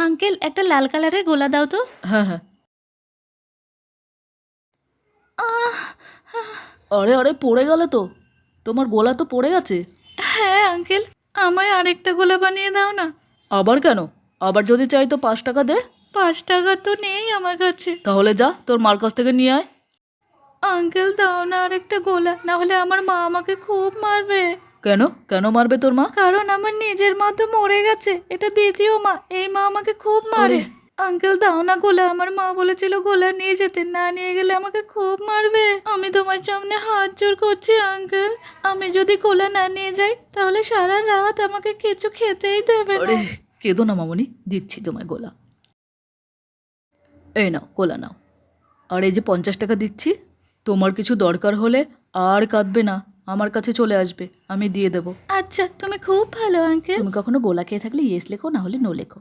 Uncle একটা লাল কালারের গোলা দাও তো। হ্যাঁ হ্যাঁ। আহ, আরে আরে, পড়ে গেলে তো, তোমার গোলা তো পড়ে গেছে। হ্যাঁ আঙ্কেল, আমায় আরেকটা গোলা বানিয়ে দাও না। আবার কেন? আবার যদি চাই তো 5 টাকা দে। 5 টাকা তো নেই আমার কাছে। তাহলে যা, তোর মার কাছ থেকে নিয়ে আয়। আঙ্কেল দাও না আরেকটা গোলা, না হলে আমার মা আমাকে খুব মারবে। কেন কেন মারবে তোর মা? কারণ আমার নিজের মা তো মরে গেছে, এটা দ্বিতীয় মা, এই মা আমাকে খুব মারে। আরে। আঙ্কেল দাও না গোলা, আমার মা বলেছিল গোলা নিয়ে যেতে, না নিয়ে গেলে আমাকে খুব মারবে। আমি তোমার সামনে হাত জোড় করছি আঙ্কেল, আমি যদি গোলা না নিয়ে যাই তাহলে সারা রাত আমাকে কিছু খেতেই দেবে না। আরে কেঁদো না মামনি, দিচ্ছি তোমায় গোলা। এই নাও গোলা নাও। আর এই যে 50 টাকা দিচ্ছি, তোমার কিছু দরকার হলে আর কাঁদবে না, আমার কাছে চলে আসবে, আমি দিয়ে দেবো। আচ্ছা, তুমি খুব ভালো আঙ্কেল। তুমি কখনো গোলা খেয়ে থাকলে ইয়েস লেখো, না হলে নো লেখো।